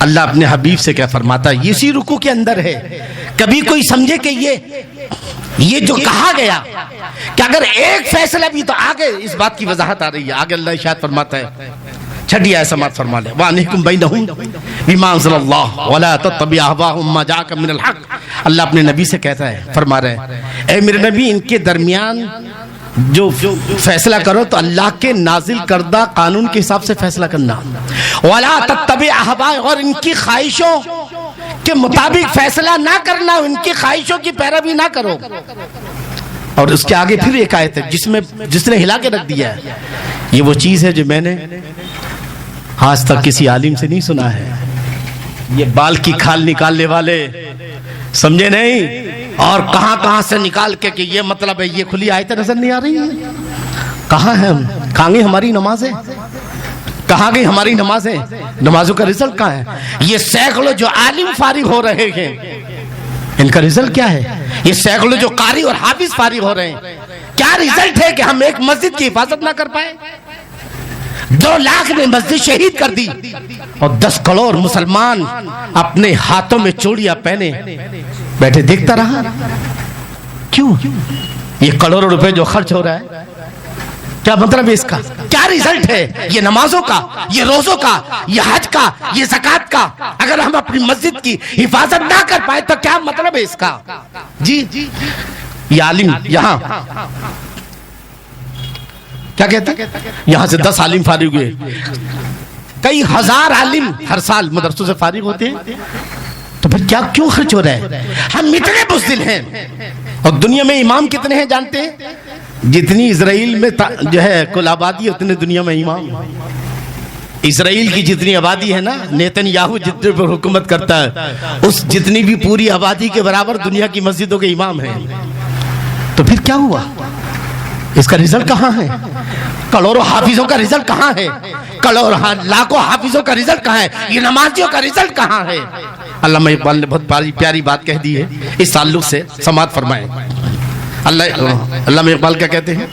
اللہ اپنے حبیب سے کیا فرماتا ہے، یہ اسی رکوع کے اندر ہے. کبھی کوئی سمجھے کہ یہ جو کہا گیا کہ اگر ایک فیصلہ بھی، تو آگے اس بات کی وضاحت آ رہی ہے. آگے اللہ ارشاد فرماتا ہے، چھٹی آیت سماعت فرما لیں، وَأَنِحْكُمْ بَيْنَهُمْ بِمَا أَنزَلَ اللَّهُ وَلَا تَتَّبِعْ أَهْوَاءَهُمْ مَا جَاءَكَ مِنَ الْحَقِّ. اللہ اپنے نبی سے کہتا ہے، فرما رہے ہیں، اے میرے نبی، ان کے درمیان جو فیصلہ کرو تو اللہ کے نازل کردہ قانون کے حساب سے فیصلہ کرنا. وَلَا تَتَّبِعْ أَهْوَاءَهُمْ، اور ان کی خواہشوں کے مطابق فیصلہ نہ کرنا، ان کی خواہشوں کی پیروی نہ کرو. اور اس کے آگے پھر ایک آیت ہے جس نے ہلا کے رکھ دیا ہے. یہ وہ چیز ہے جو میں نے آج تک کسی عالم سے نہیں سنا ہے. یہ بال کی کھال نکالنے والے سمجھے نہیں، اور کہاں سے نکال کے کہ یہ مطلب ہے، یہ کھلی آیتیں نظر نہیں آ رہی ہیں. کہاں ہیں ہم؟ کہاں گئی ہماری نمازیں؟ کہاں گئی ہماری نمازیں؟ نمازوں کا رزلٹ کہاں ہے؟ یہ سینکڑوں جو عالم فارغ ہو رہے ہیں، ان کا رزلٹ کیا ہے؟ یہ سینکڑوں جو قاری اور حافظ فارغ ہو رہے ہیں، کیا رزلٹ ہے کہ ہم ایک مسجد کی حفاظت نہ کر پائے؟ 2 لاکھ نے مسجد شہید کر دی، اور 10 کروڑ مسلمان اپنے ہاتھوں میں چوڑیاں پہنے بیٹھے دیکھتا رہا. کیوں؟ یہ کروڑوں روپے جو خرچ ہو رہا ہے، کیا مطلب ہے اس کا؟ کیا رزلٹ ہے یہ نمازوں کا، یہ روزوں کا، یہ حج کا، یہ زکوٰۃ کا؟ اگر ہم اپنی مسجد کی حفاظت نہ کر پائے تو کیا مطلب ہے اس کا؟ جی یہ عالم یہاں کیا کہتا ہے؟ یہاں سے 10 عالم فارغ ہوئے، کئی ہزار عالم ہر سال مدرسوں سے فارغ ہوتے ہیں. تو پھر کیوں خرچ ہو رہا ہے؟ ہم اتنے بزدل ہیں. اور دنیا میں امام کتنے ہیں جانتے ہیں؟ جتنی اسرائیل میں جو ہے کل آبادی ہے، اتنے دنیا میں امام. اسرائیل کی جتنی آبادی ہے نا، نیتن یاہو جتنے پر حکومت کرتا ہے، اس جتنی بھی پوری آبادی کے برابر دنیا کی مسجدوں کے امام ہیں. تو پھر کیا ہوا؟ اس کا رزلٹ کہاں ہے؟ کروڑوں حافظوں کا رزلٹ کہاں ہے؟ کروڑوں لاکھوں حافظوں کا رزلٹ کہاں ہے؟ یہ نمازیوں کا رزلٹ کہاں ہے؟ علامہ اقبال نے بہت پیاری بات کہہ دی ہے اس تعلق سے، سماعت فرمائیں. علامہ اقبال کیا کہتے ہیں؟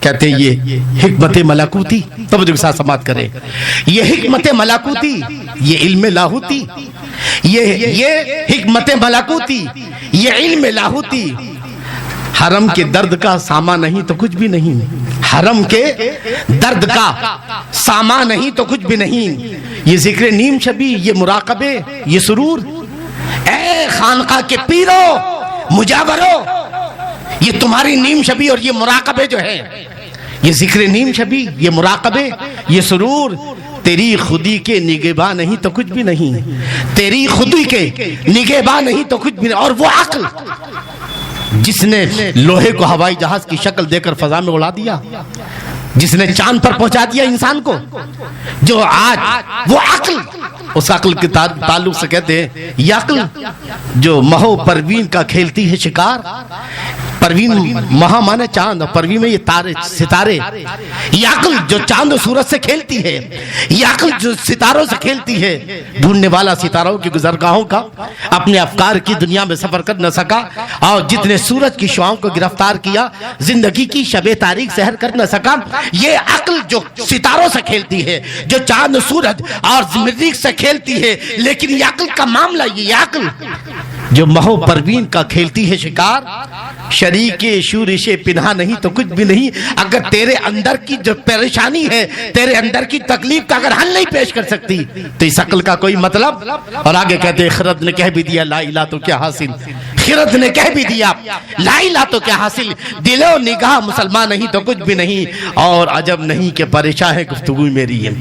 کہتے ہیں یہ حکمت ملکوتی، توجہ کے ساتھ سماعت کریں، یہ حکمت ملکوتی، یہ علم لاہوتی، یہ حکمت ملکوتی، یہ علم لاہوتی. حرم کے درد کا سامان نہیں تو کچھ بھی نہیں، حرم کے درد کا سامان نہیں تو کچھ بھی نہیں. یہ ذکر نیم شبی، یہ مراقبے، یہ سرور. اے خانقاہ کے پیرو مجاورو، یہ تمہاری نیم شبی اور یہ مراقبے جو ہے، یہ ذکر نیم شبی، یہ مراقبے، یہ سرور، تیری خودی کے نگہباں نہیں تو کچھ بھی نہیں، تیری خودی کے نگہباں نہیں تو کچھ بھی نہیں. اور وہ عقل جس نے لوہے کو ہوائی جہاز کی شکل دے کر فضا میں اڑا دیا، جس نے چاند پر پہنچا دیا انسان کو، جو آج وہ عقل، اس عقل کے تعلق سے کہتے ہیں یہ عقل جو مہو پروین کا کھیلتی ہے شکار. پروین مہا مانے چاند، اور پروین میں یہ تارے ستارے. یہ عقل جو چاند و سورج سے کھیلتی ہے، یہ عقل جو ستاروں سے کھیلتی ہے. ڈھونڈنے والا ستاروں کی گزرگاہوں کا اپنے افکار کی دنیا میں سفر کر نہ سکا، اور جتنے سورج کی شعاؤں کو گرفتار کیا زندگی کی شب تاریک سحر کر نہ سکا. یہ عقل جو ستاروں سے کھیلتی ہے، جو چاند سورج اور مریخ سے کھیلتی ہے، لیکن یہ عقل کا معاملہ، یہ عقل جو مہو پروین کا کھیلتی ہے شکار، شریک شورش پنہا نہیں تو کچھ بھی نہیں. اگر تیرے اندر کی جو پریشانی ہے، تیرے اندر کی تکلیف کا اگر حل نہیں پیش کر سکتی تو اس عقل کا کوئی مطلب. اور آگے کہتے ہیں خرد نے کہہ بھی دیا لا الہ تو کیا حاصل، خرد نے کہہ بھی دیا لا الہ تو کیا حاصل، دل و نگاہ مسلمان نہیں تو کچھ بھی نہیں. اور عجب نہیں کہ پریشان ہے گفتگو میری ہے،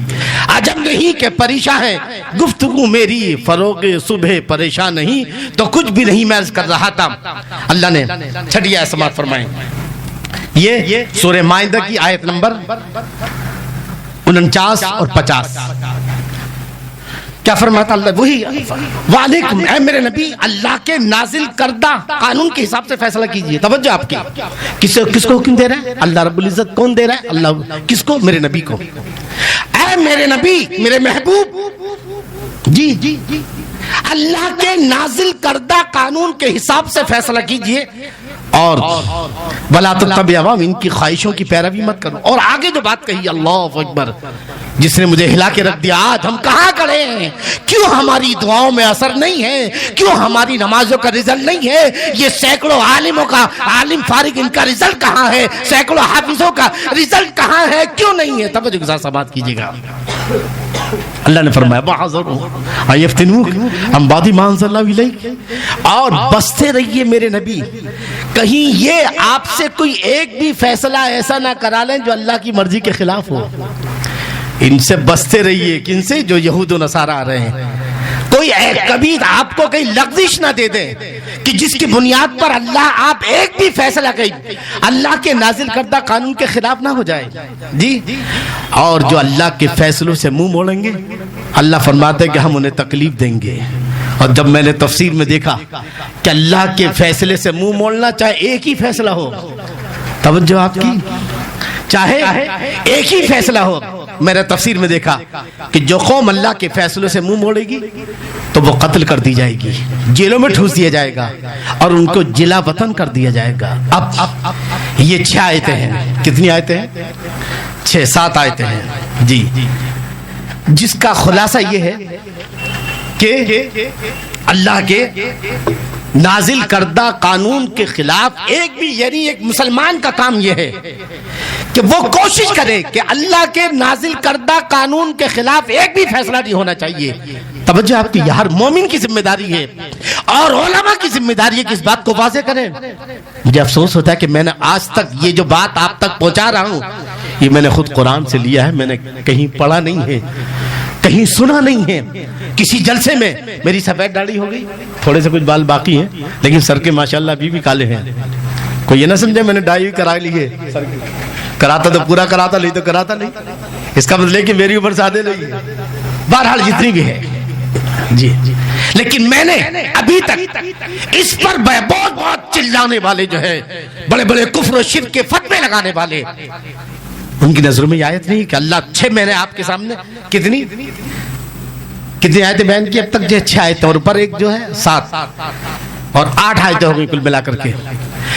عجب نہیں کہ پریشان ہے گفتگو میری، فروغ صبح پریشان نہیں تو کچھ بھی نہیں. میں عرض کر رہا تھا، اللہ نے چھٹی آیت سماعت فرمائیں. یہ سورہ مائدہ کی آیت نمبر 49 اور 50. کیا فرماتا اللہ؟ وہی وعلیکم، اے میرے نبی اللہ کے نازل کردہ قانون کے حساب سے فیصلہ کیجئے. توجہ آپ کی، کس کو حکم دے رہا ہے؟ اللہ رب العزت. کون دے رہا ہے؟ اللہ. کس کو؟ میرے نبی کو. اے میرے نبی، میرے محبوب، جی اللہ کے نازل کردہ قانون کے حساب سے فیصلہ کیجئے، اور وَلَا تَتَّبِعْ أَهْوَاءَهُمْ، ان کی خواہشوں کی پیروی مت کرو. اور آگے جو بات کہی اللہ اکبر، جس نے مجھے ہلا کے رکھ دیا. آج ہم کہاں کھڑے ہیں؟ کیوں ہماری دعاؤں میں اثر نہیں ہے؟ کیوں ہماری نمازوں کا رزلٹ نہیں ہے؟ یہ سینکڑوں عالموں کا عالم فارغ ان کا رزلٹ کہاں ہے؟ سینکڑوں حافظوں کا رزلٹ کہاں ہے؟ کیوں نہیں ہے؟ توجہ کے ساتھ بات کیجیے گا. اللہ نے فرمایا وَحَذَرُوا أَيَفْتِنُوكَ عَنْ بَعْضِ مَا أَنزَلَ اللَّهُ إِلَيْكَ، اور بستے رہیے میرے نبی، کہیں یہ آپ سے کوئی ایک بھی فیصلہ ایسا نہ کرا لیں جو اللہ کی مرضی کے خلاف ہو. ان سے بستے رہیے. کن سے؟ جو یہود و نصارہ آ رہے ہیں. کوئی کبھی آپ کو کہیں لغزش نہ دے دیں کہ جس کی بنیاد پر اللہ آپ ایک بھی فیصلہ کہیں اللہ کے نازل کردہ قانون کے خلاف نہ ہو جائے. جی، اور جو اللہ کے فیصلوں سے منہ موڑیں گے اللہ فرماتے ہیں کہ ہم انہیں تکلیف دیں گے. اور جب میں نے تفسیر میں دیکھا کہ اللہ کے فیصلے سے منہ موڑنا چاہے ایک ہی فیصلہ ہو، توجہ آپ کی، چاہے ایک ہی فیصلہ ہو، میں نے تفسیر میں دیکھا کہ جو قوم اللہ کے فیصلوں سے منہ موڑے گی تو وہ قتل کر دی جائے گی، جیلوں میں ٹھوس دیا جائے گا اور ان کو جلا وطن کر دیا جائے گا. اب یہ 6 آیتیں ہیں. کتنی آیتیں ہیں؟ 6-7 آیتیں ہیں. جی، جس کا خلاصہ یہ ہے کہ اللہ کے نازل کردہ قانون کے خلاف ایک بھی، یعنی ایک مسلمان کا کام یہ ہے کہ وہ کوشش کرے کہ اللہ کے نازل کردہ قانون کے خلاف ایک بھی فیصلہ نہیں ہونا چاہیے. توجہ آپ کی، یہ ہر مومن کی ذمہ داری ہے اور علماء کی ذمہ داری ہے کہ اس بات کو واضح کریں. مجھے افسوس ہوتا ہے کہ میں نے آج تک یہ جو بات آپ تک پہنچا رہا ہوں یہ میں نے خود قرآن سے لیا ہے، میں نے کہیں پڑھا نہیں ہے، کہیں سنا نہیں ہے. کسی جلسے میں میری سفید داڑھی ہو گئی، تھوڑے سے کچھ بال باقی ہیں لیکن سر کے ماشاءاللہ ابھی بھی کالے ہیں. کوئی یہ نہ سمجھے میں نے ڈائی کرا لی ہے، کراتا تو پورا کراتا، نہیں تو کراتا نہیں. اس کا مطلب کہ میری اوپر سادے نہیں ہے. بہرحال جتنی بھی ہے جی، لیکن میں نے ابھی تک اس پر بہت بہت چلانے والے جو ہے، بڑے بڑے کفر و شرک کے فتوے لگانے والے، ان کی نظروں میں یہ آیت نہیں کہ اللہ 6 میں نے آپ کے سامنے کتنی آیتیں بیان کی اب تک؟ جو 6 آیتیں اور اوپر ایک جو ہے 7 اور 8 آیتیں ہو گئی کل ملا کر کے.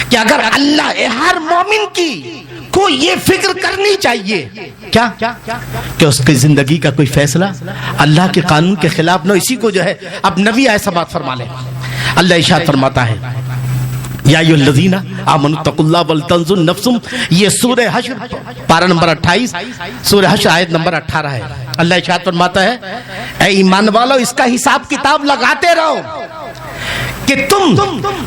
کہ اگر اللہ ہر مومن کی کو یہ فکر کرنی چاہیے کیا کہ اس کی زندگی کا کوئی فیصلہ اللہ کے قانون کے خلاف نہ، اسی کو جو ہے اب نبی آئے سماعت فرما لیں. اللہ ارشاد فرماتا ہے یا ایھا الذین آمنوا اتقوا اللہ ولتنظر نفس، یہ سورہ حشر پارہ نمبر 28، سورہ حشر آیت نمبر 18 ہے. اللہ ارشاد فرماتا ہے اے ایمان والو اس کا حساب کتاب لگاتے رہو کہ تم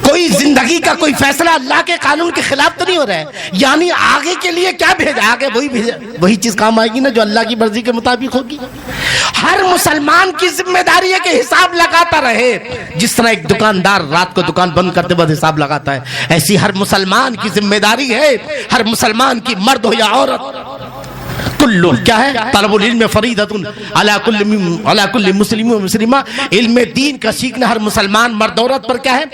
کوئی زندگی کا کوئی فیصلہ اللہ کے قانون کے خلاف تو نہیں ہو رہا ہے. یعنی آگے کے لیے کیا بھیجا، آگے وہی چیز کام آئے گی نا جو اللہ کی مرضی کے مطابق ہوگی. ہر مسلمان کی ذمہ داری ہے کہ حساب لگاتا رہے. جس طرح ایک دکاندار رات کو دکان بند کرتے وقت حساب لگاتا ہے، ایسی ہر مسلمان کی ذمہ داری ہے، ہر مسلمان کی، مرد ہو یا عورت، کلو کیا ہے طلب العلم فریضۃ علی کل مسلم و مسلمہ. علم دین کا سیکھنا ہر مسلمان مرد عورت پر کیا ہے؟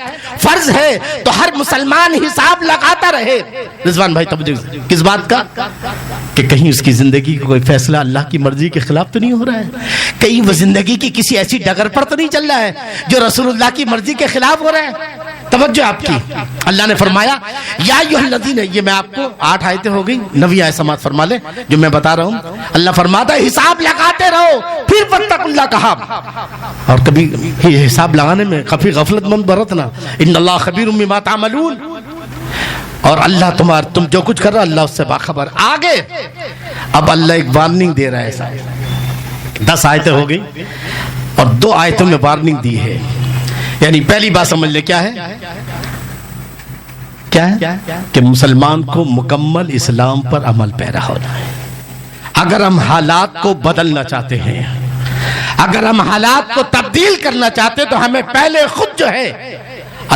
فرض ہے. تو ہر مسلمان حساب لگاتا رہے. رضوان بھائی توجہ کس بات کا؟ کہ کہیں اس کی زندگی کا کوئی فیصلہ اللہ کی مرضی کے خلاف تو نہیں ہو رہا ہے، کہیں وہ زندگی کی کسی ایسی ڈگر پر تو نہیں چل رہا ہے جو رسول اللہ کی مرضی کے خلاف ہو رہا ہے. توجہ آپ کی. اللہ نے فرمایا یا ایھا الذین، یہ میں آپ کو 8 آیتیں ہو گئی، 9ویں آیت سماعت فرما لیں جو میں بتا رہا ہوں. اللہ فرماتا ہے حساب لگاتے رہو، پھر واتقوا اللہ کہا. اور کبھی یہ حساب لگانے میں کبھی غفلت مند برتنا. ان اللہ خبیر بما تعملون، اور اللہ تم جو کچھ کر رہا اللہ اس سے باخبر. آگے اب اللہ ایک وارننگ دے رہا ہے. 10 آیتیں ہو گئی اور 2 آیتوں میں وارننگ دی ہے. یعنی پہلی بات سمجھ لے کیا ہے کہ مسلمان کو مکمل اسلام پر عمل پیرا ہونا ہے. اگر ہم حالات کو بدلنا چاہتے ہیں، اگر ہم حالات کو تبدیل کرنا چاہتے ہیں تو ہمیں پہلے خود جو ہے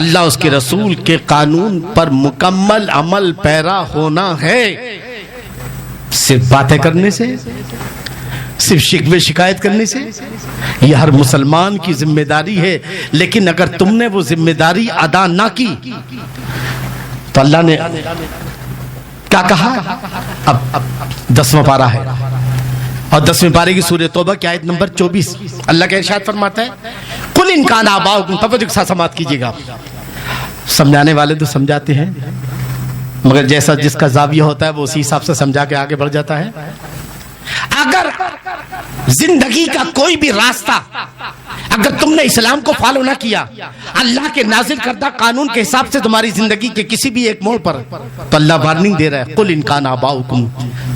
اللہ اس کے رسول کے قانون پر مکمل عمل پیرا ہونا ہے. صرف باتیں کرنے سے، صرف شکوے شکایت کرنے سے، یہ ہر مسلمان کی ذمہ داری ہے. لیکن اگر تم نے وہ ذمہ داری ادا نہ کی تو اللہ نے کیا کہا؟ اب 10واں پارہ ہے اور 10ویں پارے کی سورہ توبہ کی آیت نمبر 24. اللہ کا ارشاد فرماتا ہے قل ان کان آباؤکم، توجہ کے ساتھ سماعت کیجیے گا. سمجھانے والے تو سمجھاتے ہیں مگر جیسا جس کا زاویہ ہوتا ہے وہ اسی حساب سے سمجھا کے آگے بڑھ جاتا ہے. اگر زندگی کا کوئی بھی راستہ اگر تم نے اسلام کو فالو نہ کیا، اللہ کے نازل کردہ قانون کے حساب سے تمہاری زندگی کے کسی بھی ایک موڑ پر، تو اللہ وارننگ دے رہا ہے، قل ان کان آباؤکم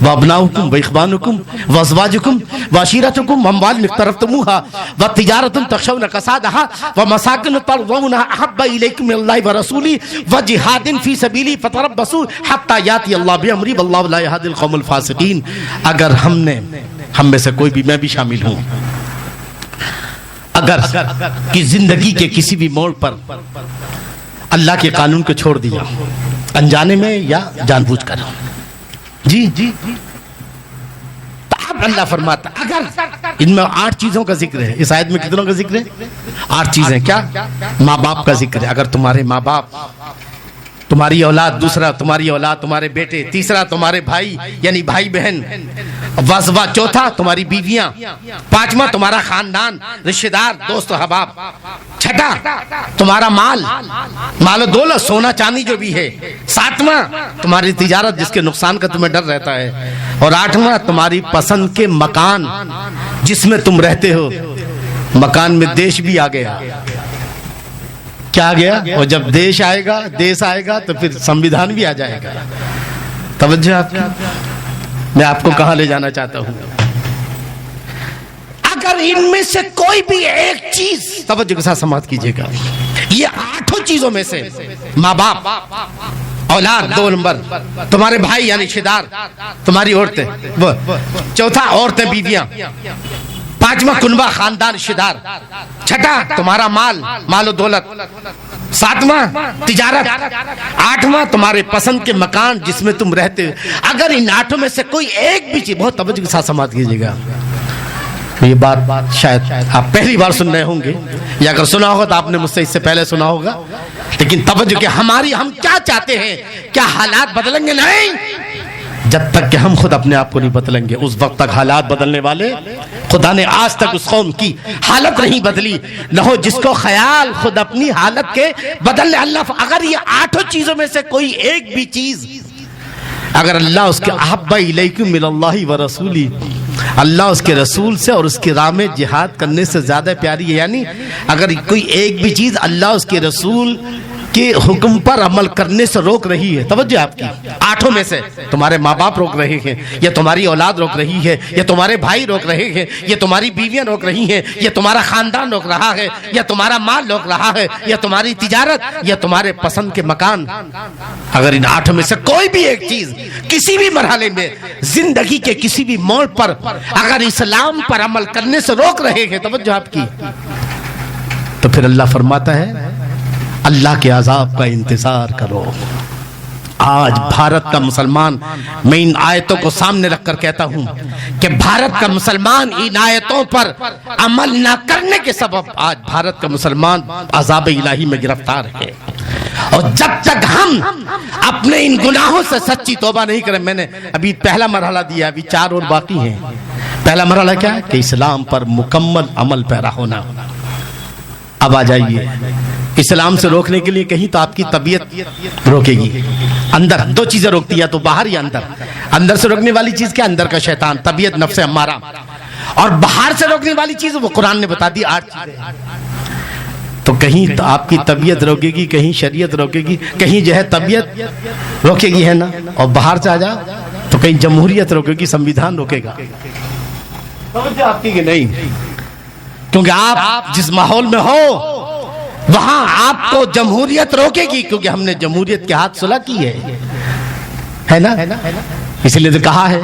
وابناؤکم واخوانکم وازواجکم وعشیرتکم واموال اقترفتموها وتجارۃ تخشون کسادها ومساکن ترضونها احب الیکم من اللہ ورسولہ وجہاد فی سبیلہ فتربصوا حتی یاتی اللہ بامرہ واللہ لا یہدی القوم الفاسقین۔ اگر ہم میں سے کوئی بھی، میں بھی شامل ہوں، اگر کی زندگی کے کسی بھی موڑ پر اللہ کے قانون کو چھوڑ دیا، انجانے میں یا جان بوجھ کر، جی تو اب اللہ فرماتا اگر ان میں 8 چیزوں کا ذکر ہے، اس آیت میں کتنوں کا ذکر ہے؟ 8 چیزیں۔ کیا؟ ماں باپ کا ذکر ہے۔ اگر تمہارے ماں باپ، تمہاری اولاد، دوسرا تمہاری اولاد تمہارے بیٹے، تیسرا تمہارے بھائی یعنی بھائی بہن، وازوا چوتھا تمہاری بیویاں، پانچواں تمہارا خاندان، رشتہ دار، دوست و احباب، چھٹا تمہارا مال و دولت، سونا چاندی جو بھی ہے، ساتواں تمہاری تجارت جس کے نقصان کا تمہیں ڈر رہتا ہے، اور آٹھواں تمہاری پسند کے مکان جس میں تم رہتے ہو۔ مکان میں دیش بھی آ گیا، کیا آ گیا؟ اور جب دیش آئے گا تو پھر سمویدھان بھی آ جائے گا۔ توجہ آپ کی، میں آپ کو کہاں لے جانا چاہتا ہوں؟ اگر ان میں سے کوئی بھی ایک چیز، توجہ کے ساتھ سماعت کیجئے گا، یہ 8 چیزوں میں سے ماں باپ، اولاد 2 نمبر، تمہارے بھائی یعنی رشتہ دار، تمہاری عورتیں، چوتھا عورتیں بیویاں، پانچواں کنبہ خاندان رشتہ دار، چھٹا تمہارا مال و دولت، ساتواں تجارت، آٹھواں تمہارے پسند کے مکان جس میں تم رہتے ہو۔ اگر ان 8 میں سے کوئی ایک بھی چیز، بہت توجہ کے ساتھ سماعت کیجئے گا، یہ بات شاید آپ پہلی بار سن رہے ہوں گے، یا اگر سنا ہوگا تو آپ نے مجھ سے اس سے پہلے سنا ہوگا، لیکن توجہ کہ ہم کیا چاہتے ہیں؟ کیا حالات بدلیں گے؟ نہیں، جب تک کہ ہم خود اپنے آپ کو نہیں بدلیں گے اس وقت تک حالات بدلنے والے خدا نے آج تک اس قوم کی حالت نہیں بدلی، نہ ہو جس کو خیال خود اپنی حالت کے بدلنے اللہ۔ اگر یہ 8 چیزوں میں سے کوئی ایک بھی چیز، اگر اللہ اس کے احب الیکم من اللہ ورسولہ، اللہ اس کے رسول سے اور اس کی راہ میں جہاد کرنے سے زیادہ پیاری ہے، یعنی اگر کوئی ایک بھی چیز اللہ اس کے رسول کے حکم پر عمل کرنے سے روک رہی ہے، توجہ آپ کی، 8 میں سے تمہارے ماں باپ روک رہے ہیں، یا تمہاری اولاد روک رہی ہے، یا تمہارے بھائی روک رہے ہیں، یا تمہاری بیویاں روک رہی ہیں، یا تمہارا خاندان روک رہا ہے، یا تمہارا مال روک رہا ہے، یا تمہاری تجارت، یا تمہارے پسند کے مکان، اگر ان 8 میں سے کوئی بھی ایک چیز کسی بھی مرحلے میں زندگی کے کسی بھی موڑ پر اگر اسلام پر عمل کرنے سے روک رہے ہیں، توجہ آپ کی، تو پھر اللہ فرماتا ہے اللہ کے عذاب کا انتظار کرو۔ آج بھارت کا مسلمان، میں ان آیتوں کو سامنے رکھ کر کہتا ہوں کہ بھارت کا مسلمان ان آیتوں پر عمل نہ کرنے کے سبب آج بھارت کا مسلمان عذاب الہی میں گرفتار ہے، اور جب تک ہم اپنے ان گناہوں سے سچی توبہ نہیں کریں، میں نے ابھی پہلا مرحلہ دیا، ابھی 4 اور باقی ہیں۔ پہلا مرحلہ کیا ہے؟ کہ اسلام پر مکمل عمل پیرا ہونا۔ اب آ جائیے، اسلام سے روکنے کے لیے کہیں تو آپ کی طبیعت روکے گی، اندر 2 چیزیں روکتی ہے، تو باہر یا اندر۔ اندر سے روکنے والی چیز کیا؟ اندر کا شیطان، طبیعت، نفس امارہ، اور باہر سے روکنے والی چیز وہ قرآن نے بتا دی 8 چیزیں۔ تو کہیں تو آپ کی طبیعت روکے گی، کہیں شریعت روکے گی، کہیں جو ہے طبیعت روکے گی، ہے نا، اور باہر سے آ جا تو کہیں جمہوریت روکے گی، سمویدھان روکے گا۔ توجہ آپ کی کہ نہیں؟ کیونکہ آپ جس ماحول میں ہو وہاں آپ کو جمہوریت روکے گی، کیونکہ ہم نے جمہوریت کے ہاتھ صلح کی ہے نا، اس لیے تو کہا ہے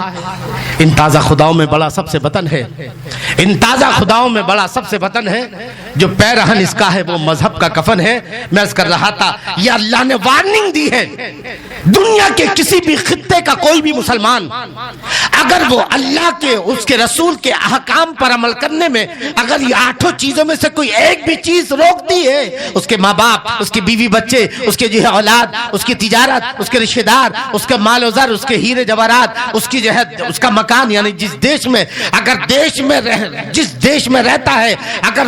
ان تازہ خداؤں میں بڑا سب سے وطن ہے، ان تازہ خداؤں میں بڑا سب سے وطن ہے، جو پیرہن اس کا ہے وہ مذہب کا کفن ہے۔ میں اس کر رہا تھا، یہ اللہ نے وارننگ دی ہے، دنیا کے کسی بھی خطے کا کوئی بھی مسلمان اگر وہ اللہ کے، اس کے رسول کے احکام پر عمل کرنے میں اگر یہ 8 چیزوں میں سے کوئی ایک بھی چیز روکتی ہے، اس کے ماں باپ، اس کی بیوی بچے، اس کے جو ہے اولاد، اس کی تجارت، اس کے رشتہ دار، اس کا مال و زر، اس کے ہیرے جواہرات، مراد اس کی جو ہے اس کا مکان، یعنی جس دیش میں جس دیش میں رہتا ہے اگر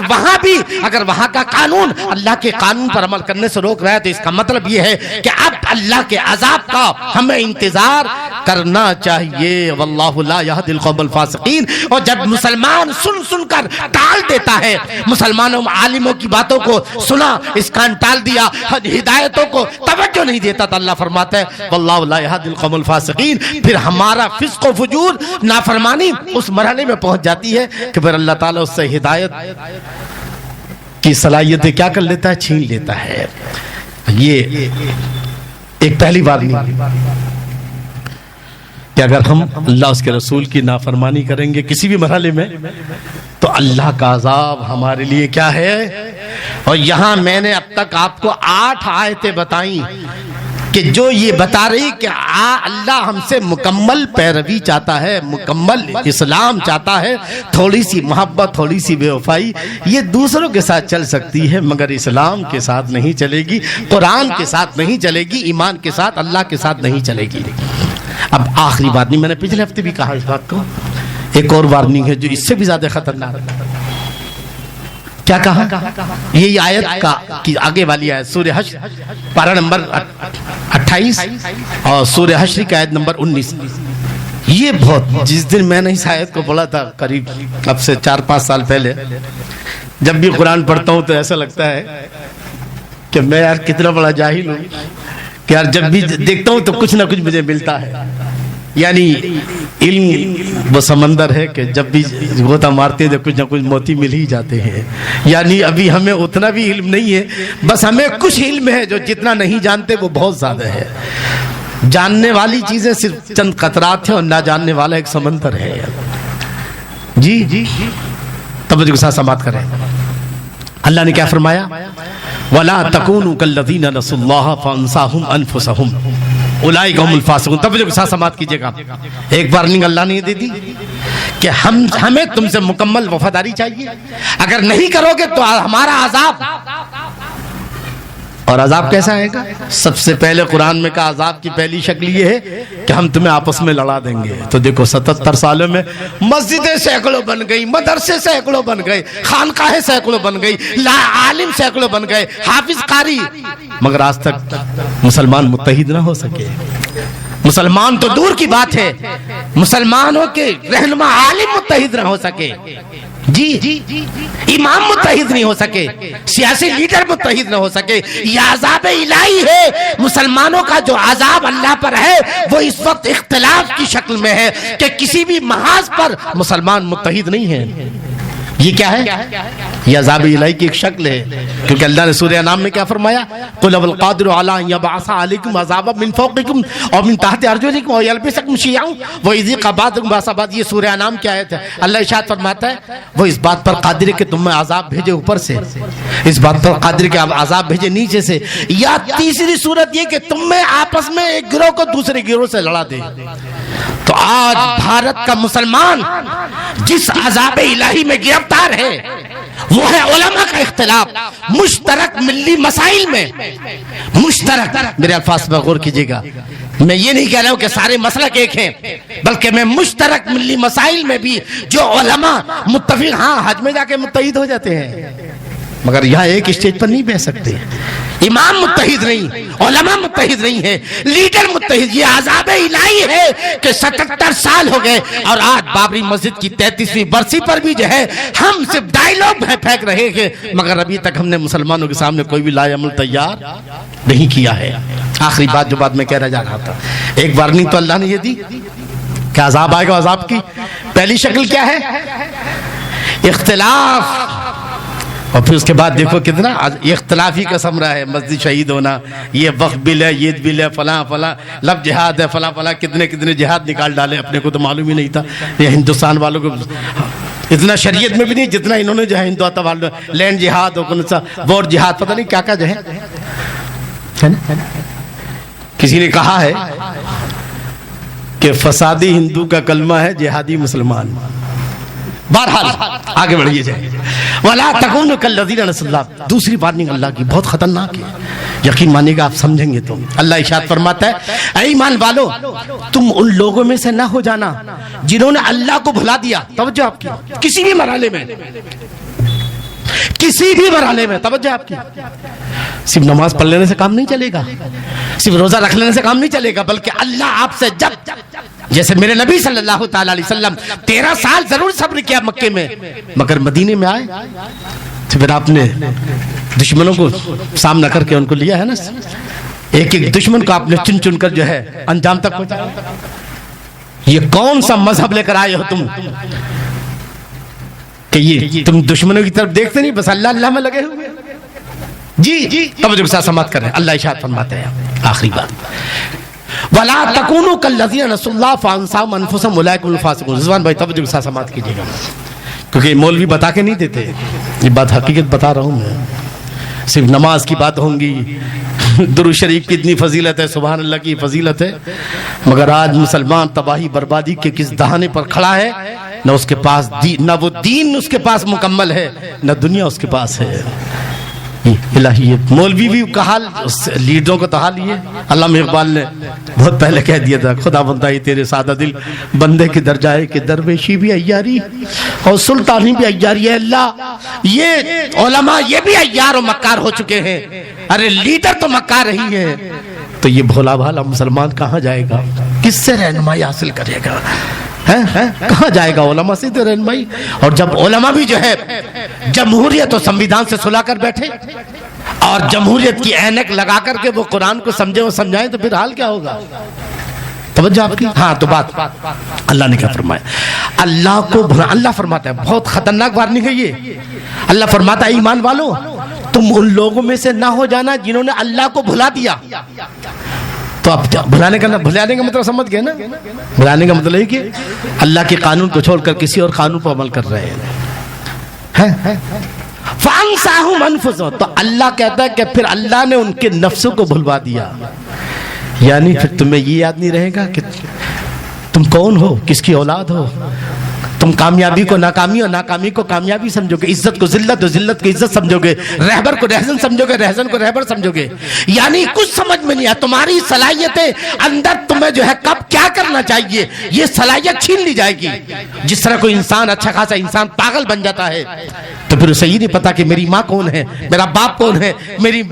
وہاں کا قانون اللہ کے قانون پر عمل کرنے سے روک رہا ہے، تو اس کا مطلب یہ ہے کہ اب اللہ کے عذاب کا ہمیں انتظار کرنا چاہیے۔ واللہ لا یہدی القوم الفاسقین۔ اور جب مسلمان سن کر ٹال دیتا ہے، مسلمانوں عالموں کی باتوں کو سنا، اس کان ٹال دیا، ہدایتوں کو توجہ نہیں دیتا، تو اللہ فرماتا ہے واللہ لا یہدی القوم الفاسقین۔ پھر ہمارا فسق و فجور، نافرمانی اس مرحلے میں پہنچ جاتی ہے کہ پھر اللہ تعالیٰ اس سے ہدایت کی صلاحیتیں کیا کر لیتا ہے؟ چھین لیتا ہے۔ یہ ایک پہلی بات نہیں کہ اگر ہم اللہ اس کے رسول کی نافرمانی کریں گے کسی بھی مرحلے میں تو اللہ کا عذاب ہمارے لیے کیا ہے۔ اور یہاں میں نے اب تک آپ کو 8 آیتیں بتائیں کہ جو یہ بتا رہی کہ اللہ ہم سے مکمل پیروی چاہتا ہے، مکمل اسلام چاہتا ہے، تھوڑی سی محبت، تھوڑی سی بے وفائی یہ دوسروں کے ساتھ چل سکتی ہے، مگر اسلام کے ساتھ نہیں چلے گی، قرآن کے ساتھ نہیں چلے گی، ایمان کے ساتھ، اللہ کے ساتھ نہیں چلے گی۔ اب آخری بات نہیں، میں نے پچھلے ہفتے بھی کہا اس بات کو، ایک اور وارننگ ہے جو اس سے بھی زیادہ خطرناک ہے۔ کیا کہا؟ یہی آیت کی آگے والی آیت سورہ حشر پارہ نمبر 28 اور سورہ حشر کی آیت نمبر 19۔ یہ بہت، جس دن میں نے اس آیت کو پڑھا تھا قریب اب سے 4-5 سال پہلے، جب بھی قرآن پڑھتا ہوں تو ایسا لگتا ہے کہ میں یار کتنا بڑا جاہل ہوں کہ یار جب بھی دیکھتا ہوں تو کچھ نہ کچھ مجھے ملتا ہے۔ یعنی علم وہ سمندر ہے کہ جب بھی غوطہ مارتے ہیں تو کچھ نہ کچھ موتی مل ہی جاتے ہیں۔ یعنی ابھی ہمیں اتنا بھی علم نہیں ہے، بس ہمیں کچھ علم ہے، جو جتنا نہیں جانتے وہ بہت زیادہ ہے۔ جاننے والی چیزیں صرف چند قطرات ہیں اور نہ جاننے والا ایک سمندر ہے۔ جی توجہ کے ساتھ سماعت کریں۔ اللہ نے کیا فرمایا؟ وَلَا تَكُونُوا كَالَّذِينَ نَسُوا اللَّهَ فَأَنسَاهُمْ أَنفُسَهُمْ اولئک هم الفاسقون۔ توجہ کے ساتھ سماعت کیجئے گا، ایک وارننگ اللہ نے دے دی کہ ہمیں تم سے مکمل وفاداری چاہیے، اگر نہیں کرو گے تو ہمارا عذاب، اور عذاب کیسا آئے گا؟ سب سے پہلے قرآن میں کہا عذاب کی پہلی شکل یہ ہے کہ ہم تمہیں آپس میں لڑا دیں گے۔ تو دیکھو 77 سالوں میں مسجدیں سینکڑوں بن گئی، مدرسے سینکڑوں بن گئے، خانقاہیں سینکڑوں بن گئی، عالم سینکڑوں بن گئے، حافظ قاری، مگر آج تک مسلمان متحد نہ ہو سکے۔ مسلمان تو دور کی بات ہے، مسلمانوں کے رہنما عالم متحد نہ ہو سکے، جی امام متحد نہیں ہو سکے، سیاسی لیڈر متحد نہ ہو سکے۔ یہ عذاب الہی ہے۔ مسلمانوں کا جو عذاب اللہ پر ہے وہ اس وقت اختلاف کی شکل میں ہے کہ کسی بھی محاذ پر مسلمان متحد نہیں ہے۔ یہ کیا ہے؟ یہ عذاب الہی کی ایک شکل ہے، کیونکہ اللہ نے سورہ انعام میں کیا فرمایا؟ قُلْ هُوَ الْقَادِرُ عَلَىٰ أَن يَبْعَثَ عَلَيْكُمْ عَذَابًا مِّن فَوْقِكُمْ أَوْ مِن تَحْتِ أَرْجُلِكُمْ أَوْ يَلْبِسَكُمْ شِيَعًا وَيُذِيقَ بَعْضَكُم بَأْسَ بَعْضٍ۔ یہ سورہ انعام کی آیت ہے۔ اللہ ارشاد فرماتا ہے وہ اس بات پر قادر ہے کہ تم میں عذاب بھیجے اوپر سے، اس بات پر قادر ہے کہ عذاب بھیجے نیچے سے، یا تیسری صورت یہ کہ تم میں آپس میں ایک گروہ کو دوسرے گروہ سے لڑا دے۔ تو آج بھارت کا مسلمان جس عذاب الہی میں گرفتار ہے وہ ہے علماء کا اختلاف، مشترک ملی مسائل میں مشترک، میرے الفاظ پر غور کیجئے گا، میں یہ نہیں کہہ رہا ہوں کہ سارے مسلک ایک ہیں، بلکہ میں مشترک ملی مسائل میں بھی جو علماء متفق، ہاں حج میں جا کے متحد ہو جاتے ہیں، مگر یہاں ایک اسٹیج پر نہیں بیٹھ سکتے۔ امام متحد نہیں، علماء متحد نہیں ہے، لیڈر متحد۔ یہ عذاب الہی ہے کہ 77 سال ہو گئے اور آج بابری مسجد کی 33ویں برسی پر بھی جو ہے ہم صرف ڈائیلاگ پھینک رہے ہیں، مگر ابھی تک ہم نے مسلمانوں کے سامنے کوئی بھی لائے عمل تیار نہیں کیا ہے۔ آخری بات جو بات میں کہنا جا رہا تھا، ایک وارننگ تو اللہ نے یہ دی کہ عذاب آئے گا۔ عذاب کی پہلی شکل کیا ہے؟ اختلاف، اور پھر اس کے بعد دیکھو کتنا اختلاف ہی کا ثمرہ ہے، مسجد شہید ہونا، یہ وقف بل ہے، یہ بل ہے، فلاں فلاں، لب جہاد ہے، فلاں فلاں، کتنے کتنے جہاد نکال ڈالے، اپنے کو تو معلوم ہی نہیں تھا۔ یہ ہندوستان والوں کو اتنا شریعت میں بھی نہیں جتنا انہوں نے جو ہے ہندوتا والوں لینڈ جہاد اور کون سا ووٹ جہاد، پتہ نہیں کیا کیا جو ہے نا۔ کسی نے کہا ہے کہ فسادی ہندو کا کلمہ ہے جہادی مسلمان۔ بہرحال آگے بڑھیے جائیں۔ وَلَا تَكُونُوا كَالَّذِينَ نَسُوا اللَّهَ، دوسری وارننگ اللہ کی بہت خطرناک ہے یقین مانیے گا آپ سمجھیں گے تو اللہ ارشاد فرماتا ہے اے ایمان والو تم ان لوگوں میں سے نہ ہو جانا جنہوں نے اللہ کو بھلا دیا. توجہ آپ کی, کسی بھی مرحلے میں, کسی بھی مرحلے میں توجہ آپ کی. صرف نماز پڑھ لینے سے کام نہیں چلے گا, صرف روزہ رکھ لینے سے کام نہیں چلے گا, بلکہ اللہ آپ سے جب جیسے میرے نبی صلی اللہ تعالی علیہ وسلم 13 سال ضرور صبر کیا مکے میں, مگر مدینے میں آئے تو پھر آپ نے دشمنوں کو سامنا کر کے ان کو لیا ہے نا, ایک ایک دشمن کو آپ نے چن چن کر جو ہے انجام تک پہنچایا. یہ کون سا مذہب لے کر آئے ہو تم کہ یہ تم دشمنوں کی طرف دیکھتے نہیں, بس اللہ اللہ میں لگے ہوئے. جی توجہ کے ساتھ سماعت کر رہے ہیں. اللہ ارشاد فرماتے ہیں آخری بات وَلَا تَكُونُوا كَالَّذِينَ نَسُوا اللَّهَ فَأَنسَاهُمْ أَنفُسَهُمْ أُولَٰئِكَ هُمُ الْفَاسِقُونَ. رضوان بھائی توجہ کے ساتھ سماعت کیجئے گا, کیونکہ مولوی بتا کے نہیں دیتے, یہ بات حقیقت بتا رہا ہوں میں. صرف نماز کی بات ہوں گی, درود شریف کی اتنی فضیلت ہے, سبحان اللہ کی فضیلت ہے, مگر آج مسلمان تباہی بربادی کے کس دہانے پر کھڑا ہے, نہ اس کے پاس نہ وہ دین اس کے پاس مکمل ہے, نہ دنیا اس کے پاس ہے. الہی مولوی بھی کا حال, لیڈروں کا تو حال یہ. علامہ اقبال نے بہت پہلے کہہ دیا تھا خدا بندہ ہی تیرے سادہ دل بندے کی درجہ ہے کہ درویشی بھی عیاری اور سلطانی بھی عیاری ہے. اللہ یہ علماء یہ بھی عیار و مکار ہو چکے ہیں, ارے لیڈر تو مکار ہی ہے, تو یہ بھولا بھالا مسلمان کہاں جائے گا, کس سے رہنمائی حاصل کرے گا, کہاں جائے گا علماء سے تو رہنمائی. اور جب علماء بھی جو ہے جمہوریت و سمویدھان سے صلح کر بیٹھے اور جمہوریت کی اینک لگا کر کے وہ قرآن کو سمجھے اور سمجھائیں, تو پھر حال کیا ہوگا. توجہ آپ کی. ہاں تو بات اللہ نے کیا فرمایا, اللہ کو اللہ فرماتا ہے, بہت خطرناک وارننگ ہے یہ. اللہ فرماتا ہے ایمان والو تم ان لوگوں میں سے نہ ہو جانا جنہوں نے اللہ کو بھلا دیا. تو اب بھلانے کا مطلب سمجھ گئے نا, بھلانے کا مطلب ہے کہ اللہ کے قانون کو چھوڑ کر کسی اور قانون پر عمل کر رہے ہیں. فَأَنسَاهُمْ أَنفُسَهُمْ, تو اللہ کہتا ہے کہ پھر اللہ نے ان کے نفسوں کو بھلوا دیا. یعنی پھر تمہیں یہ یاد نہیں رہے گا کہ تم کون ہو, کس کی اولاد ہو. تم کامیابی کو ناکامی اور ناکامی کو کامیابی سمجھو گے, عزت کو ذلت اور ذلت کو عزت سمجھو گے, رہبر کو رہزن سمجھو گے, رہزن کو رہبر سمجھو گے. یعنی کچھ سمجھ میں نہیں آیا, تمہاری صلاحیتیں اندر تمہیں جو ہے کب کیا کرنا چاہیے یہ صلاحیت چھین لی جائے گی. جس طرح کوئی انسان اچھا خاصا انسان پاگل بن جاتا ہے تو پھر اسے یہ نہیں پتا کہ میری ماں کون ہے, میرا باپ کون ہے, میری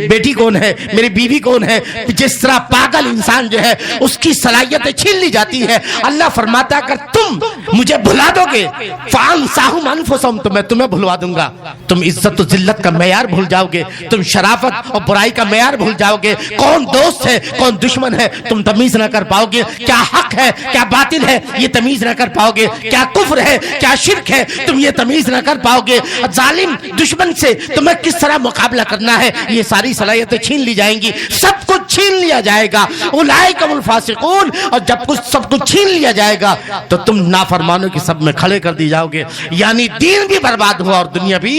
بیٹی کون ہے, میری بیوی کون ہے. جس طرح پاگل انسان جو ہے اس کی صلاحیتیں چھین لی جاتی ہے. اللہ فرماتا ہے اگر تم مجھے بھلا دو گے فَأَنسَاهُمْ أَنفُسَهُمْ, تو میں تمہیں بھلوا دوں گا. تم عزت و ذلت کا معیار بھول جاؤ گے, تم شرافت اور برائی کا معیار بھول جاؤ گے, کون دوست ہے کون دشمن ہے تم تمیز نہ کر پاؤ گے, کیا حق ہے کیا باطل ہے یہ تمیز نہ کر پاؤ گے, کیا کفر ہے کیا شرک ہے تم یہ تمیز نہ کر پاؤ گے. ظالم دشمن سے تمہیں کس طرح مقابلہ کرنا ہے یہ ساری صلاحیتیں چھین لی جائیں گی, سب کچھ چھین لیا جائے گا. اولئک هم الفاسقون, اور جب کچھ سب کچھ چھین لیا جائے گا تو تم نافرمانوں کی سب میں کھڑے کر دی جاؤ گے. یعنی دین بھی برباد ہوا اور دنیا بھی.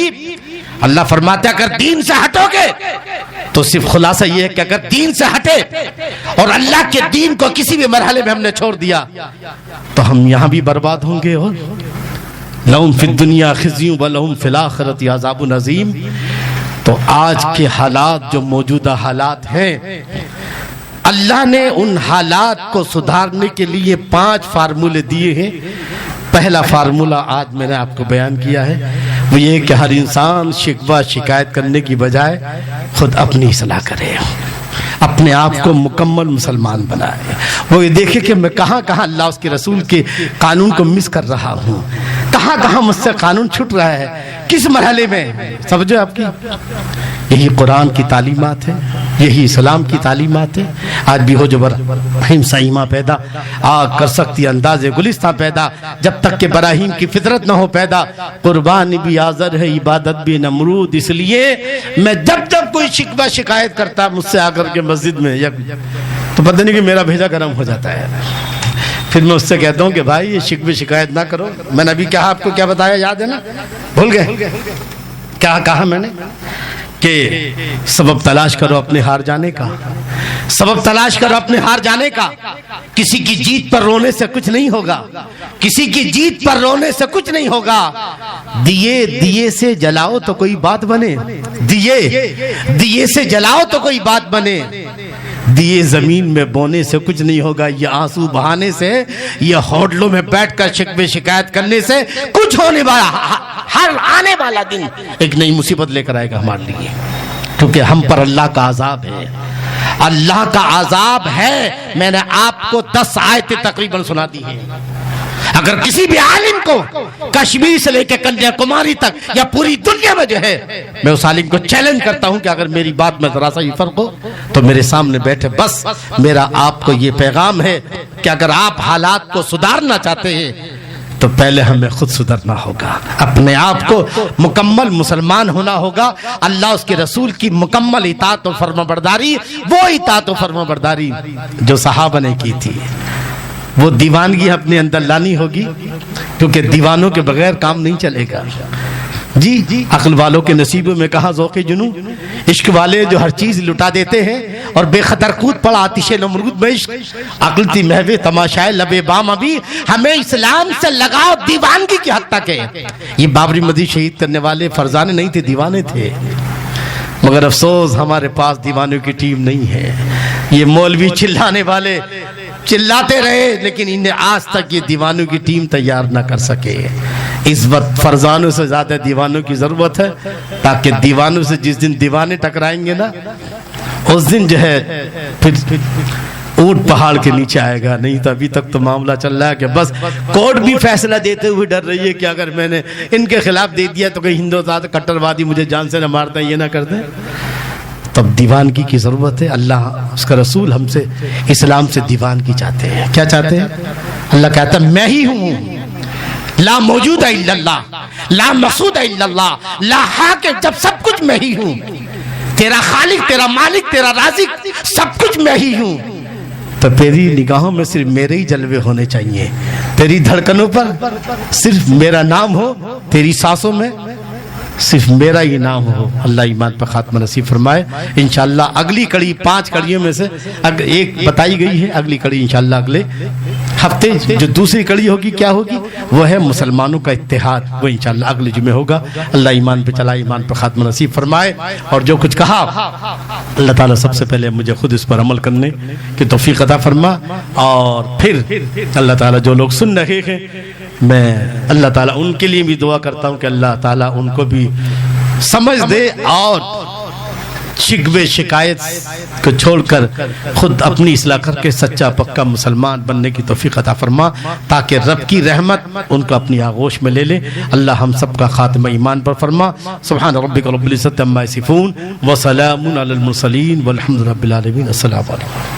اللہ فرماتا ہے اگر دین سے ہٹو گے تو صرف خلاصہ یہ ہے کہ اگر دین سے ہٹے اور اللہ کے دین کو کسی بھی مرحلے میں ہم نے چھوڑ دیا تو ہم یہاں بھی برباد ہوں گے. اور لَهُمْ فِي الدُّنْيَا خِزْيٌ وَلَهُمْ فِي الْآخِرَةِ عَذَابٌ عَظِيمٌ. تو آج کے حالات جو موجودہ حالات ہیں, اللہ نے ان حالات کو سدھارنے کے لیے 5 فارمولے دیے ہیں. پہلا فارمولہ آج میں نے آپ کو بیان کیا ہے, وہ یہ کہ ہر انسان شکوہ شکایت کرنے کی بجائے خود اپنی اصلاح کرے, اپنے آپ کو مکمل مسلمان بنائے. وہ یہ دیکھے کہ میں کہاں کہاں اللہ اس کے رسول کے قانون کو مس کر رہا ہوں, کہاں کہاں مجھ سے قانون چھٹ رہا ہے, کس مرحلے میں. سمجھو آپ کی یہی قرآن کی تعلیمات ہے, یہی اسلام کی تعلیمات ہے. آج بھی ہو جو ہمسا ایماں پیدا, آگ کر سکتی انداز گلستہ پیدا, جب تک کہ براہیم کی فطرت نہ ہو پیدا. قربان بھی آزر ہے عبادت بھی نمرود, اس لیے میں جب جب کوئی شکوہ شکایت کرتا مجھ سے آ کر کے مسجد میں تو پتہ نہیں کہ میرا بھیجا گرم ہو جاتا ہے. پھر میں اس سے کہتا ہوں کہ بھائی یہ شکوہ شکایت نہ کرو. میں نے ابھی کہا, آپ کو کیا بتایا یاد ہے نا, بھول گئے کیا کہا میں نے کہ سبب تلاش کرو اپنے ہار جانے کا، سبب تلاش کرو اپنے ہار جانے کا۔ کسی کی جیت پر رونے سے کچھ نہیں ہوگا، کسی کی جیت پر رونے سے کچھ نہیں ہوگا۔ دیے سے جلاؤ تو کوئی بات بنے، دیے سے جلاؤ تو کوئی بات بنے، دیے زمین میں بونے سے کچھ نہیں ہوگا۔ یہ آنسو بہانے سے، یہ ہوٹلوں میں بیٹھ کر شکوے شکایت کرنے سے کچھ ہونے والا، ہر آنے والا دن ایک نئی مصیبت لے کر آئے گا ہمارے لیے، کیونکہ ہم پر اللہ کا عذاب ہے، اللہ کا عذاب ہے۔ میں نے آپ کو 10 آیتیں تقریباً سنا دی ہیں۔ اگر کسی بھی عالم کو کشمیر سے لے کے کنیا کماری تک یا پوری دنیا میں جو ہے، میں اس عالم کو چیلنج کرتا ہوں کہ اگر میری بات میں ذرا سا یہ فرق ہو تو میرے سامنے بیٹھے۔ بس میرا آپ کو یہ پیغام ہے کہ اگر آپ حالات کو سدھارنا چاہتے ہیں تو پہلے ہمیں خود سدھرنا ہوگا، اپنے آپ کو مکمل مسلمان ہونا ہوگا، اللہ اس کے رسول کی مکمل اطاعت و فرمانبرداری، وہ اطاعت و فرمانبرداری جو صحابہ نے کی تھی۔ وہ دیوانگی اپنے اندر لانی ہوگی، کیونکہ دیوانوں کے بغیر کام نہیں چلے گا۔ جی عقل والوں کے نصیبوں میں کہا ذوق جنوں، عشق والے جو ہر چیز لٹا دیتے ہیں اور بے خطر کود پڑا آتش نمرود میں عشق، عقل تھی محو تماشائے لب بام ابھی، ہمیں اسلام سے لگاؤ دیوانگی کی حد تک ہے۔ یہ بابری مسجد شہید کرنے والے فرزانے نہیں تھے، دیوانے تھے، مگر افسوس ہمارے پاس دیوانوں کی ٹیم نہیں ہے۔ یہ مولوی چلانے والے چلاتے رہے لیکن انہیں آج تک یہ دیوانوں کی ٹیم تیار نہ کر سکے۔ اس وقت فرزانوں سے زیادہ دیوانوں کی ضرورت ہے، تاکہ دیوانوں سے جس دن دیوانے ٹکرائیں گے نا، اس دن جو ہے پھر اونٹ پہاڑ کے نیچے آئے گا۔ نہیں تو ابھی تک تو معاملہ چل رہا ہے کہ بس کورٹ بھی فیصلہ دیتے ہوئے ڈر رہی ہے کہ اگر میں نے ان کے خلاف دے دیا تو کہیں ہندوستان کٹروادی مجھے جان سے نہ مارتا، یہ نہ کر دیں۔ تب دیوانگی کی ضرورت ہے۔ اللہ اس کا رسول ہم سے اسلام سے دیوانگی چاہتے ہیں۔ کیا چاہتے ہیں؟ اللہ کہتا ہے میں ہی ہوں، لا موجود الا اللہ، لا مقصود الا اللہ، لا حاکم، جب سب کچھ میں ہی ہوں، تیرا خالق، تیرا مالک، تیرا رازق، سب کچھ میں ہی ہوں، تو تیری نگاہوں میں صرف میرے ہی جلوے ہونے چاہیے، تیری دھڑکنوں پر صرف میرا نام ہو، تیری سانسوں میں صرف میرا ہی نام ہو۔ اللہ ایمان پر خاتمہ نصیب فرمائے۔ انشاءاللہ اگلی کڑی 5 کڑیوں میں سے ایک بتائی گئی ہے، اگلی کڑی انشاءاللہ اگلے ہفتے جو دوسری کڑی ہوگی کیا ہوگی، وہ ہے مسلمانوں کا اتحاد، وہ انشاءاللہ اگلے جمعے ہوگا۔ اللہ ایمان پہ چلا، ایمان پر خاتمہ نصیب فرمائے۔ اور جو کچھ کہا اللہ تعالیٰ سب سے پہلے مجھے خود اس پر عمل کرنے کی توفیق عطا فرما، اور پھر اللہ تعالیٰ جو لوگ سن رہے ہیں، میں اللہ تعالیٰ ان کے لیے بھی دعا کرتا ہوں کہ اللہ تعالیٰ ان کو بھی سمجھ دے اور شکوے شکایت کو چھوڑ کر خود اپنی اصلاح کر کے سچا پکا مسلمان بننے کی توفیق عطا فرما، تاکہ رب کی رحمت ان کو اپنی آغوش میں لے لے۔ اللہ ہم سب کا خاتمہ ایمان پر فرما۔ سبحان ربک رب العزت عما یصفون وسلام علی المرسلین والحمد للہ رب العالمین۔ السلام علیکم۔